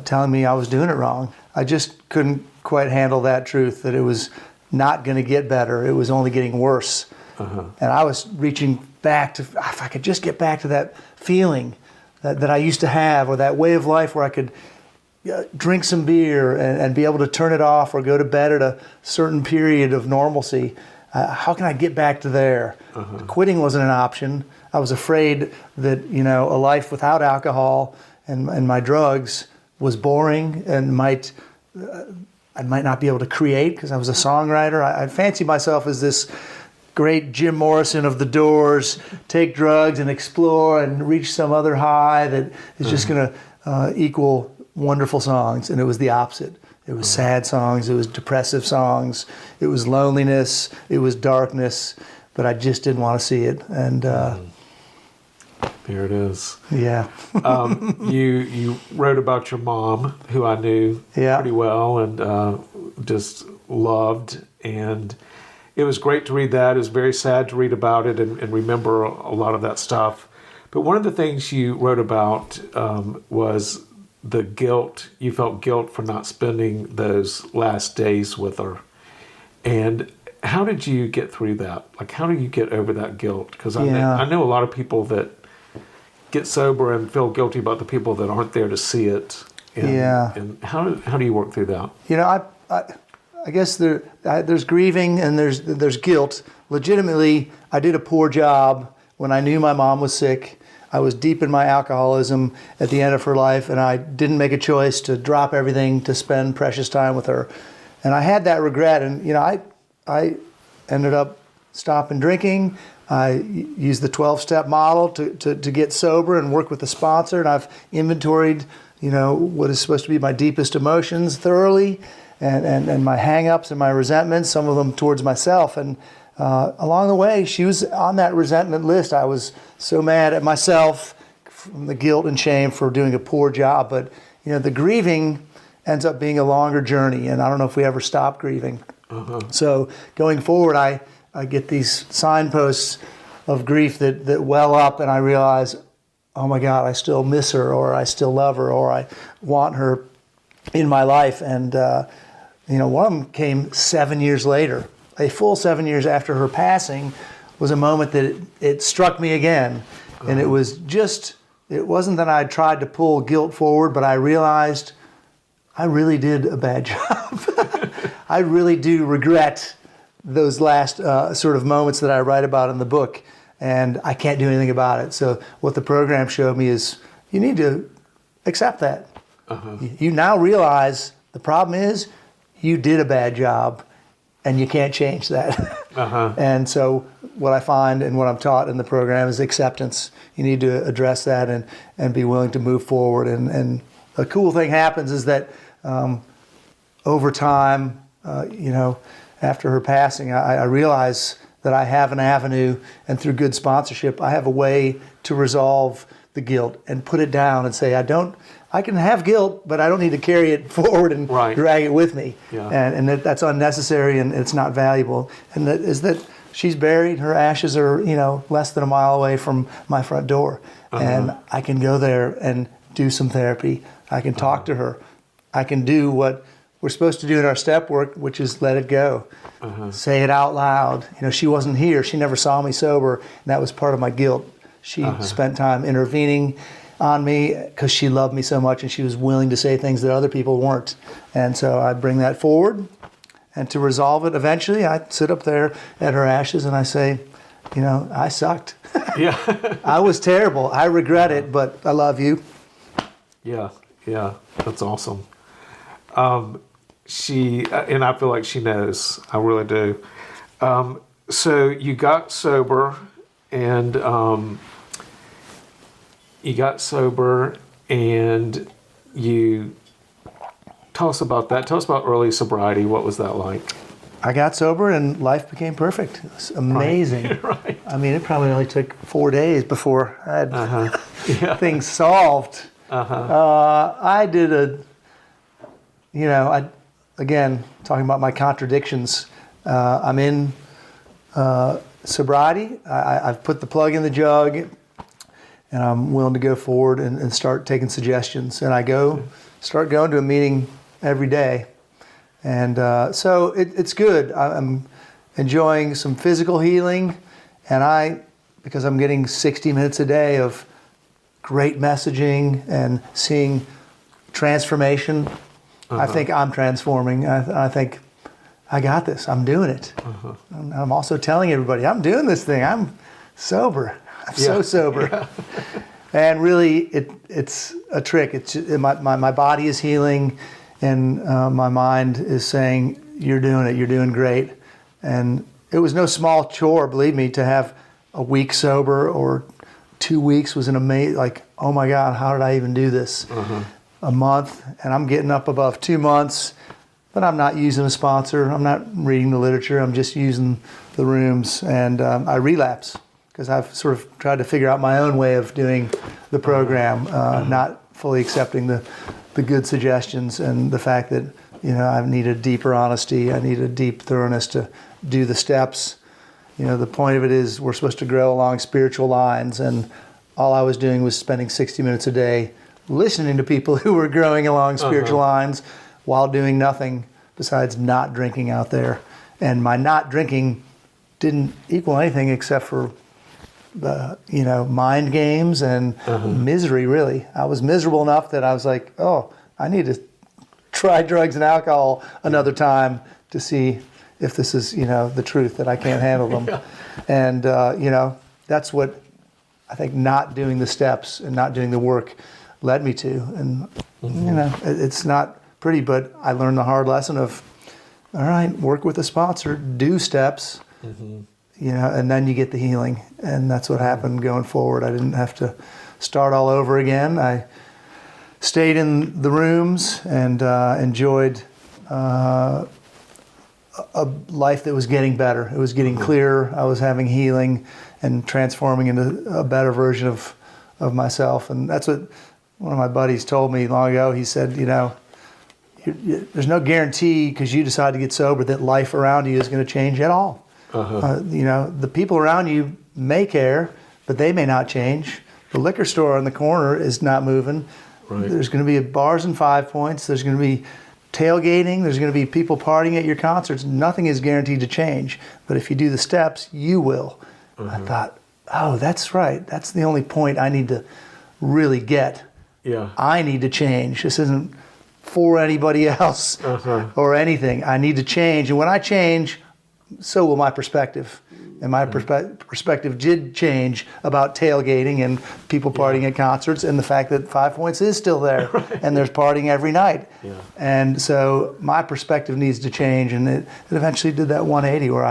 telling me I was doing it wrong. I just couldn't quite handle that truth, that it was not going to get better. It was only getting worse. And I was reaching back to, if I could just get back to that feeling that I used to have, or that way of life where I could drink some beer and be able to turn it off or go to bed at a certain period of normalcy. How can I get back to there? Quitting wasn't an option. I was afraid that, a life without alcohol and my drugs was boring and I might not be able to create, because I was a songwriter. I fancy myself as this great Jim Morrison of the Doors, take drugs and explore and reach some other high that is just going to equal wonderful songs. And it was the opposite. It was sad songs, it was depressive songs, it was loneliness, it was darkness, but I just didn't want to see it. And there it is. Yeah. You wrote about your mom, who I knew pretty well and just loved, and it was great to read that. It was very sad to read about it and remember a lot of that stuff. But one of the things you wrote about was the guilt. You felt guilt for not spending those last days with her. And how did you get through that? Like, how do you get over that guilt? Because I know a lot of people that get sober and feel guilty about the people that aren't there to see it. And how do you work through that? I guess there's grieving and there's guilt. Legitimately, I did a poor job when I knew my mom was sick. I was deep in my alcoholism at the end of her life, and I didn't make a choice to drop everything to spend precious time with her. And I had that regret, and I ended up stopping drinking. I used the 12-step model to get sober and work with a sponsor, and I've inventoried, what is supposed to be my deepest emotions thoroughly, and my hang-ups and my resentments, some of them towards myself. And along the way, she was on that resentment list. I was so mad at myself from the guilt and shame for doing a poor job. But, the grieving ends up being a longer journey, and I don't know if we ever stop grieving. So going forward, I get these signposts of grief that well up, and I realize, oh my God, I still miss her, or I still love her, or I want her in my life. And, one of them came 7 years later. A full 7 years after her passing was a moment that it struck me again. And it wasn't that I tried to pull guilt forward, but I realized I really did a bad job. I really do regret those last sort of moments that I write about in the book, and I can't do anything about it. So what the program showed me is you need to accept that. You now realize the problem is you did a bad job, and you can't change that. And so what I find and what I'm taught in the program is acceptance. You need to address that and be willing to move forward. And a cool thing happens is that over time, after her passing, I realize that I have an avenue, and through good sponsorship, I have a way to resolve the guilt and put it down and say, I can have guilt, but I don't need to carry it forward and drag it with me. And that's unnecessary, and it's not valuable. And that is that she's buried, her ashes are, less than a mile away from my front door. And I can go there and do some therapy. I can talk to her. I can do what we're supposed to do in our step work, which is let it go. Say it out loud. She wasn't here. She never saw me sober, and that was part of my guilt. She spent time intervening on me because she loved me so much, and she was willing to say things that other people weren't. And so I bring that forward, and to resolve it eventually, I sit up there at her ashes and I say, I sucked. I was terrible. I regret it, but I love you. Yeah, that's awesome. And I feel like she knows. I really do. So you got sober, and you tell us about that. Tell us about early sobriety. What was that like? I got sober and life became perfect. It was amazing. Right. I mean, it probably only took 4 days before I had things solved. I did again, talking about my contradictions, I'm in sobriety. I've put the plug in the jug, and I'm willing to go forward and start taking suggestions. And I start going to a meeting every day. And so it's good. I'm enjoying some physical healing, and because I'm getting 60 minutes a day of great messaging and seeing transformation, I think I'm transforming. I think I got this. I'm doing it. I'm also telling everybody, I'm doing this thing. I'm sober. I'm so sober. Yeah. And really, it's a trick. It's my body is healing, and my mind is saying, you're doing it. You're doing great. And it was no small chore, believe me, to have a week sober or 2 weeks was an amazing, like, oh my God, how did I even do this? A month, and I'm getting up above 2 months, but I'm not using a sponsor. I'm not reading the literature. I'm just using the rooms, and I relapse because I've sort of tried to figure out my own way of doing the program, not fully accepting the good suggestions and the fact that, I need a deeper honesty. I need a deep thoroughness to do the steps. The point of it is we're supposed to grow along spiritual lines, and all I was doing was spending 60 minutes a day listening to people who were growing along spiritual lines while doing nothing besides not drinking out there. And my not drinking didn't equal anything except for the, mind games and misery, really. I was miserable enough that I was like, oh, I need to try drugs and alcohol another time to see if this is, the truth, that I can't handle them. And, that's what I think not doing the steps and not doing the work led me to. And, it's not pretty, but I learned the hard lesson of, all right, work with a sponsor, do steps, and then you get the healing. And that's what happened going forward. I didn't have to start all over again. I stayed in the rooms and enjoyed a life that was getting better. It was getting clearer. I was having healing and transforming into a better version of myself. And that's what one of my buddies told me long ago. He said, there's no guarantee because you decide to get sober that life around you is going to change at all. The people around you may care, but they may not change. The liquor store on the corner is not moving. Right. There's going to be bars and 5 Points. There's going to be tailgating. There's going to be people partying at your concerts. Nothing is guaranteed to change. But if you do the steps, you will. I thought, oh, that's right. That's the only point I need to really get. Yeah. I need to change. This isn't for anybody else or anything. I need to change. And when I change, so will my perspective. And my perspective did change about tailgating and people partying at concerts, and the fact that 5 Points is still there and there's partying every night. Yeah. And so my perspective needs to change, and it eventually did that 180 where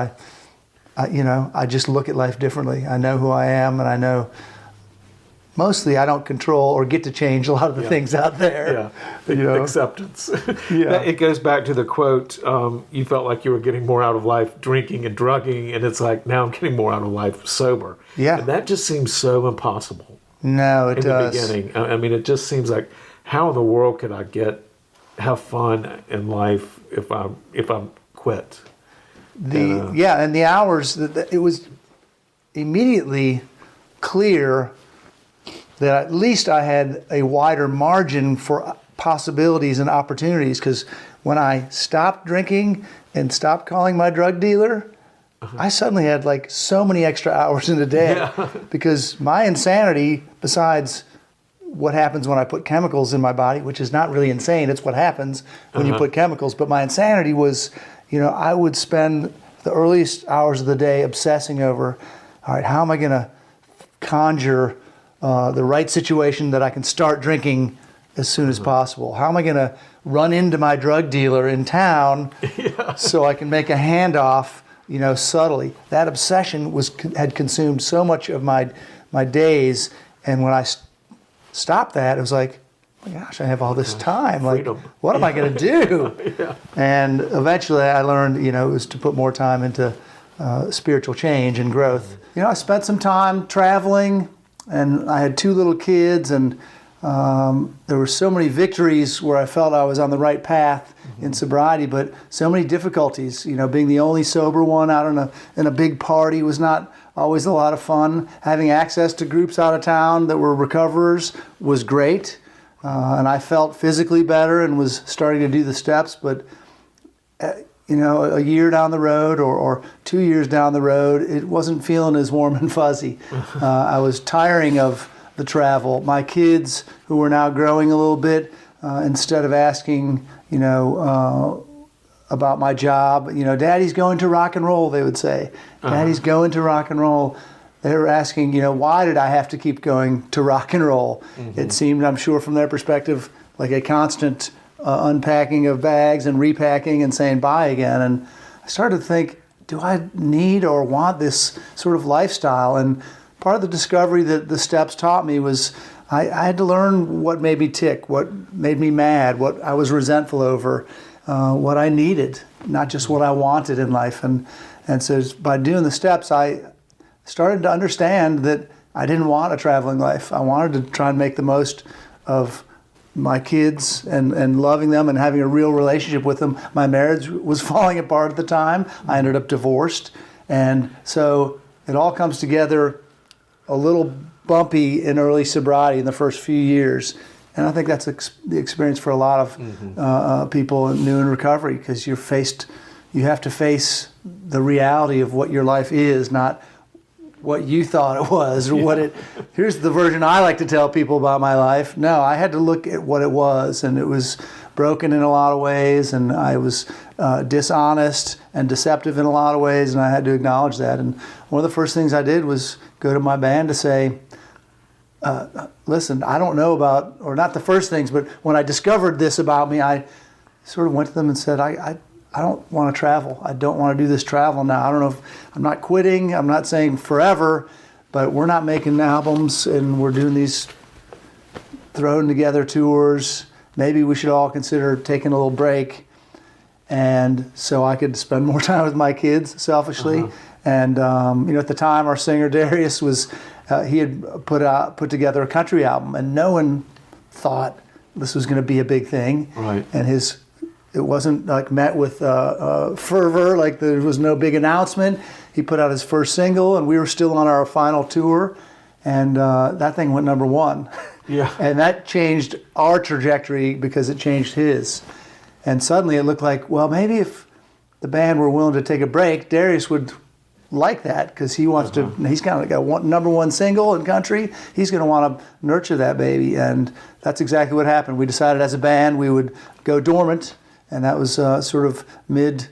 I just look at life differently. I know who I am, and I know mostly I don't control or get to change a lot of the things out there. Yeah, acceptance. It goes back to the quote, you felt like you were getting more out of life drinking and drugging, and it's like, now I'm getting more out of life sober. Yeah. And that just seems so impossible. No, it does. In the beginning. I mean, it just seems like, how in the world could I have fun in life if I quit? And the hours, it was immediately clear that at least I had a wider margin for possibilities and opportunities, because when I stopped drinking and stopped calling my drug dealer, I suddenly had like so many extra hours in a day because my insanity, besides what happens when I put chemicals in my body, which is not really insane, it's what happens when you put chemicals, but my insanity was, I would spend the earliest hours of the day obsessing over, all right, how am I going to conjure the right situation that I can start drinking as soon as possible? How am I going to run into my drug dealer in town so I can make a handoff, subtly? That obsession had consumed so much of my days, and when I stopped that, it was like, oh my gosh, I have all this time. Freedom. Like, what am I going to do? And eventually I learned, it was to put more time into spiritual change and growth. I spent some time traveling, and I had 2 little kids, and there were so many victories where I felt I was on the right path in sobriety, but so many difficulties. Being the only sober one out in a big party was not always a lot of fun. Having access to groups out of town that were recoverers was great. And I felt physically better and was starting to do the steps, but a year down the road or 2 years down the road, it wasn't feeling as warm and fuzzy. I was tiring of the travel. My kids, who were now growing a little bit, instead of asking, about my job, Daddy's going to rock and roll, they would say. Daddy's going to rock and roll. They were asking, why did I have to keep going to rock and roll? Mm-hmm. It seemed, I'm sure, from their perspective, like a constant unpacking of bags and repacking and saying bye again. And I started to think, do I need or want this sort of lifestyle? And part of the discovery that the steps taught me was I had to learn what made me tick, what made me mad, what I was resentful over, what I needed, not just what I wanted in life. And so by doing the steps, I started to understand that I didn't want a traveling life. I wanted to try and make the most of my kids and loving them and having a real relationship with them. My marriage was falling apart at the time. I ended up divorced. And so it all comes together a little bumpy in early sobriety in the first few years. And I think that's the experience for a lot of people new in recovery, because you have to face the reality of what your life is, not what you thought it was or here's the version I like to tell people about my life. No, I had to look at what it was, and it was broken in a lot of ways, and I was dishonest and deceptive in a lot of ways, and I had to acknowledge that. And one of the first things I did was go to my band to say, listen, I don't know about, or not the first things, but when I discovered this about me, I sort of went to them and said, I don't want to travel. I don't want to do this travel now. I don't know if I'm not quitting. I'm not saying forever, but we're not making albums and we're doing these thrown together tours. Maybe we should all consider taking a little break. And so I could spend more time with my kids selfishly. And, at the time our singer Darius he had put together a country album, and no one thought this was going to be a big thing. Right. And it wasn't like met with fervor, like there was no big announcement. He put out his first single, and we were still on our final tour, and that thing went number one. Yeah. And that changed our trajectory because it changed his. And suddenly it looked like, well, maybe if the band were willing to take a break, Darius would like that, because he wants to. He's kind of got number one single in country. He's going to want to nurture that baby, and that's exactly what happened. We decided as a band we would go dormant, and that was sort of mid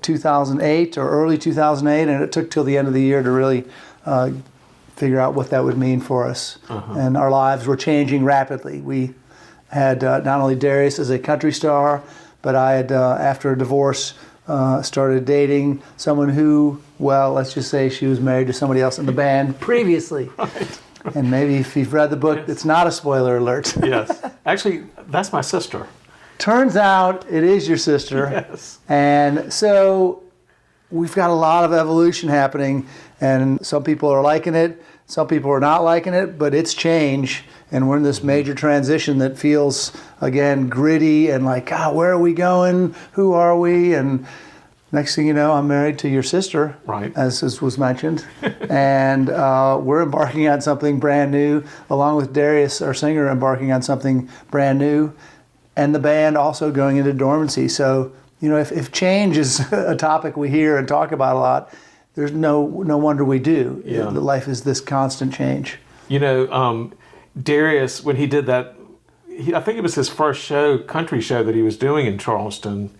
2008 or early 2008, and it took till the end of the year to really figure out what that would mean for us. And our lives were changing rapidly. We had not only Darius as a country star, but I had, after a divorce, started dating someone who, well, let's just say she was married to somebody else in the band previously. Right. And maybe if you've read the book, it's not a spoiler alert. Yes. Actually, that's my sister. Turns out it is your sister. Yes. And so we've got a lot of evolution happening, and some people are liking it, some people are not liking it, but it's change, and we're in this major transition that feels, again, gritty and like, God, where are we going? Who are we? And next thing you know, I'm married to your sister, right, as was mentioned, and we're embarking on something brand new, along with Darius, our singer, embarking on something brand new, and the band also going into dormancy. So, if change is a topic we hear and talk about a lot, there's no wonder we do. Yeah. Life is this constant change. Darius, when he did that, I think it was his first country show that he was doing in Charleston,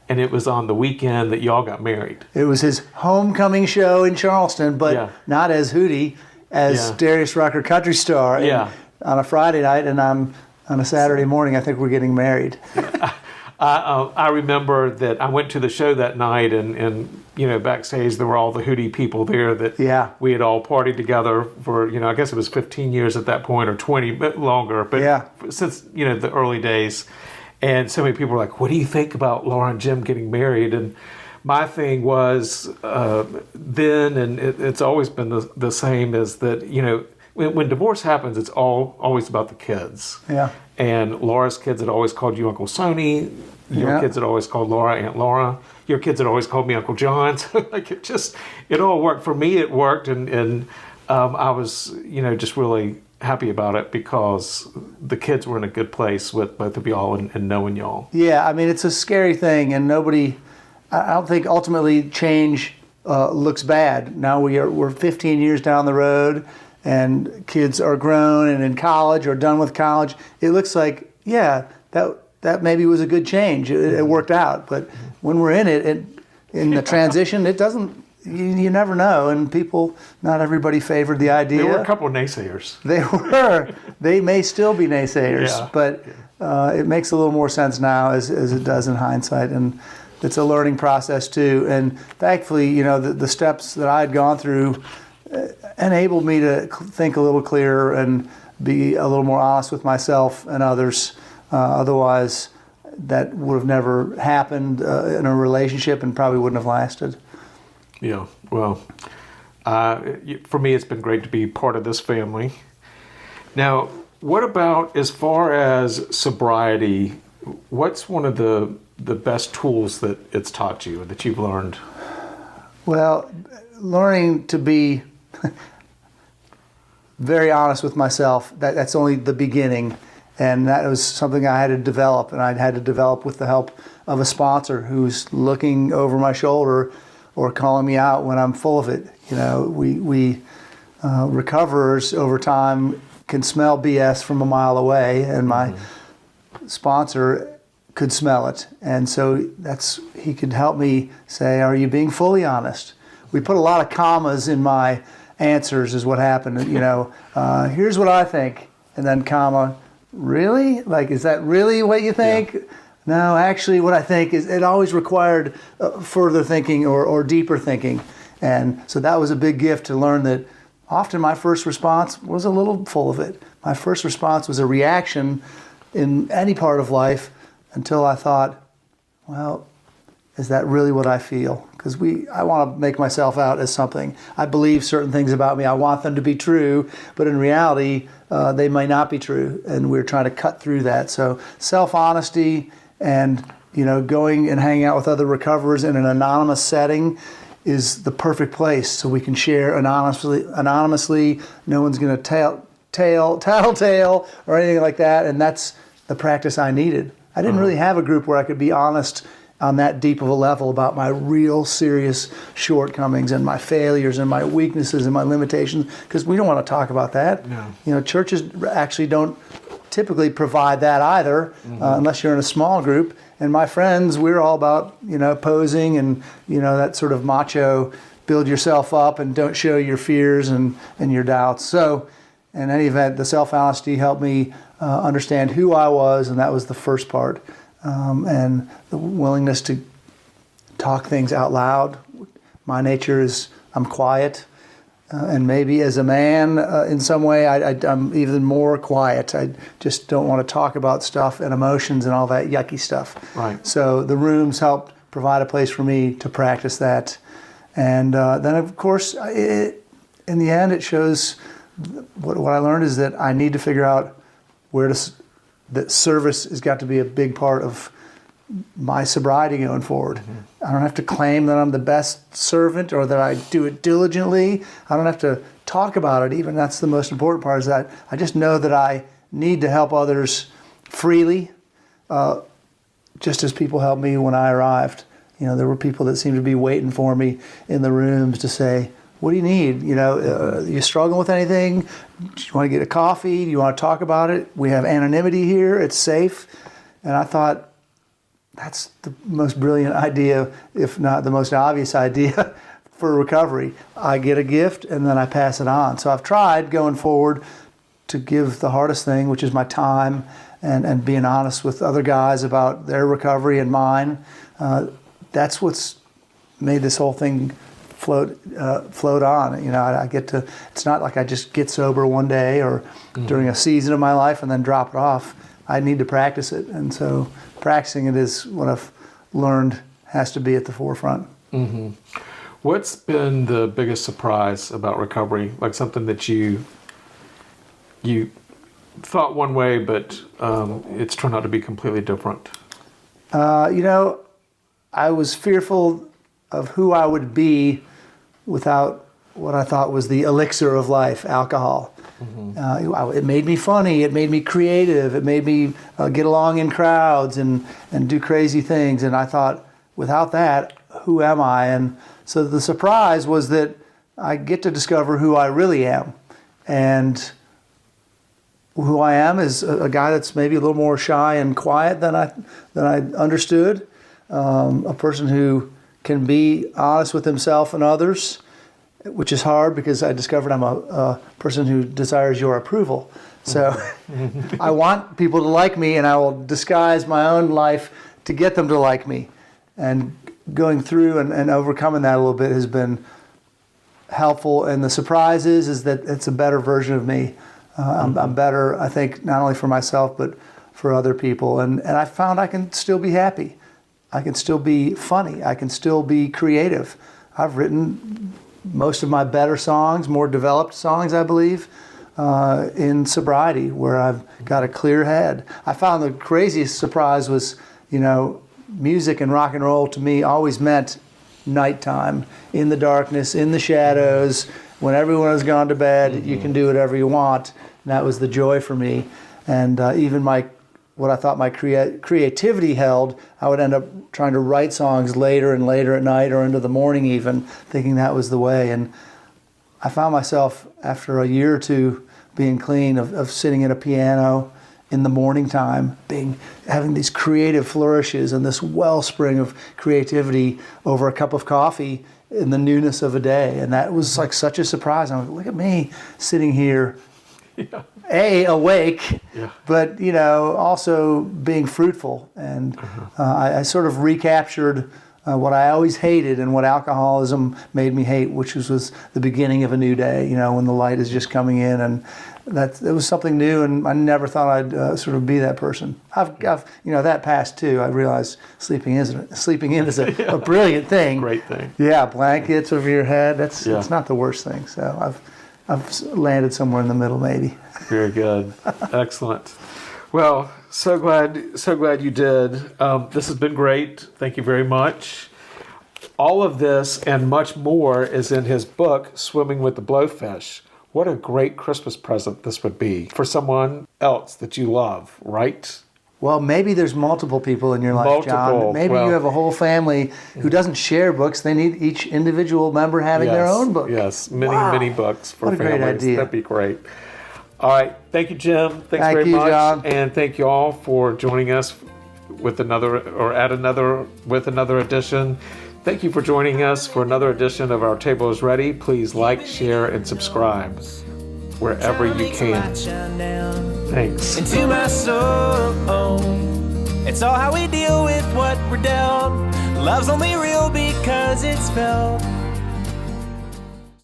and it was on the weekend that y'all got married. It was his homecoming show in Charleston, but not as Hootie, as Darius Rucker Country Star. Yeah. On a Friday night, and on a Saturday morning, I think we're getting married. I remember that I went to the show that night, and backstage there were all the Hootie people there that we had all partied together for, I guess it was 15 years at that point, or 20, but longer, but since, the early days. And so many people were like, what do you think about Laura and Jim getting married? And my thing was then, and it's always been the same, is that, when divorce happens, it's always about the kids. Yeah. And Laura's kids had always called you Uncle Sonny. Your kids had always called Laura Aunt Laura. Your kids had always called me Uncle John. So it all worked. For me, it worked. And I was, just really happy about it because the kids were in a good place with both of y'all and knowing y'all. Yeah, I mean, it's a scary thing, and I don't think ultimately change looks bad. Now we're 15 years down the road, and kids are grown and in college or done with college. It looks like, yeah, that maybe was a good change. It worked out, but when we're in it, in the transition, it doesn't. You never know, and not everybody favored the idea. There were a couple of naysayers. They were. They may still be naysayers, but it makes a little more sense now as it does in hindsight, and it's a learning process too. And thankfully, the steps that I had gone through enabled me to think a little clearer and be a little more honest with myself and others. Otherwise, that would have never happened in a relationship and probably wouldn't have lasted. Yeah, well, for me, it's been great to be part of this family. Now, what about as far as sobriety? What's one of the best tools that it's taught you, that you've learned? Well, learning to be very honest with myself, that's only the beginning. And that was something I had to develop, and I had to develop with the help of a sponsor who's looking over my shoulder or calling me out when I'm full of it. We recoverers over time can smell BS from a mile away, and my sponsor could smell it. And so he could help me say, are you being fully honest? We put a lot of commas in my answers is what happened. Here's what I think, and then comma, really? Like, is that really what you think? Yeah. No, actually, what I think is it always required further thinking or deeper thinking. And so that was a big gift to learn that often my first response was a little full of it. My first response was a reaction in any part of life until I thought, well, is that really what I feel? Because I want to make myself out as something. I believe certain things about me. I want them to be true, but in reality, they may not be true. And we're trying to cut through that. So self-honesty and going and hanging out with other recoverers in an anonymous setting is the perfect place so we can share anonymously. No one's going to tattletale or anything like that, and that's the practice I needed. I didn't really have a group where I could be honest on that deep of a level about my real serious shortcomings and my failures and my weaknesses and my limitations, because we don't want to talk about that. No. Churches actually don't typically provide that either, unless you're in a small group. And my friends, we're all about, posing and, that sort of macho, build yourself up and don't show your fears and your doubts. So in any event, the self-honesty helped me understand who I was, and that was the first part. And the willingness to talk things out loud. My nature is I'm quiet. And maybe as a man, in some way, I'm even more quiet. I just don't want to talk about stuff and emotions and all that yucky stuff. Right. So the rooms helped provide a place for me to practice that. And then, of course, in the end, it shows what I learned is that I need to figure out that service has got to be a big part of my sobriety going forward. I don't have to claim that I'm the best servant or that I do it diligently. I don't have to talk about it even. That's the most important part, is that I just know that I need to help others freely, just as people helped me when I arrived. There were people that seemed to be waiting for me in the rooms to say, what do you need? You struggling with anything? Do you want to get a coffee? Do you want to talk about it? We have anonymity here. It's safe. And I thought, that's the most brilliant idea, if not the most obvious idea for recovery. I get a gift and then I pass it on. So I've tried going forward to give the hardest thing, which is my time, and being honest with other guys about their recovery and mine. That's what's made this whole thing float on. I get to. It's not like I just get sober one day or during a season of my life and then drop it off. I need to practice it, and so practicing it is what I've learned has to be at the forefront. Mm-hmm. What's been the biggest surprise about recovery? Like something that you thought one way, but it's turned out to be completely different. I was fearful of who I would be without what I thought was the elixir of life, alcohol. It made me funny. It made me creative. It made me get along in crowds and do crazy things. And I thought, without that, who am I? And so the surprise was that I get to discover who I really am. And who I am is a guy that's maybe a little more shy and quiet than I understood. A person who can be honest with himself and others, which is hard because I discovered I'm a person who desires your approval. So I want people to like me, and I will disguise my own life to get them to like me. And going through and overcoming that a little bit has been helpful. And the surprise is that it's a better version of me. I'm better, I think, not only for myself, but for other people. And I found I can still be happy. I can still be funny. I can still be creative. I've written most of my better songs, more developed songs, I believe, in sobriety, where I've got a clear head. I found the craziest surprise was, music and rock and roll to me always meant nighttime, in the darkness, in the shadows, when everyone has gone to bed. You can do whatever you want. And that was the joy for me. And even what I thought my creativity held, I would end up trying to write songs later and later at night or into the morning even, thinking that was the way. And I found myself, after a year or two being clean, of sitting at a piano in the morning time, having these creative flourishes and this wellspring of creativity over a cup of coffee in the newness of a day. And that was like such a surprise. I'm like, look at me sitting here, awake, but also being fruitful. And I sort of recaptured what I always hated and what alcoholism made me hate, which was the beginning of a new day, when the light is just coming in. And it was something new, and I never thought I'd sort of be that person. I've that passed too. I realized sleeping in is a brilliant thing. Great thing. Yeah, blankets over your head. It's not the worst thing. So I've landed somewhere in the middle, maybe. Very good. Excellent. Well, so glad you did. This has been great. Thank you very much. All of this and much more is in his book, Swimming with the Blowfish. What a great Christmas present this would be for someone else that you love, right? Well, maybe there's multiple people in your life, John. Maybe you have a whole family who doesn't share books. They need each individual member having their own book. Yes, many books for families. What a great idea. That'd be great. All right. Thank you, Jim. Thanks very much. John. And thank you all for joining us with another edition. Thank you for joining us for another edition of Our Table is Ready. Please like, share, and subscribe wherever you can. Thanks. Into my soul. It's all how we deal with what we're dealt. Love's only real because it's felt.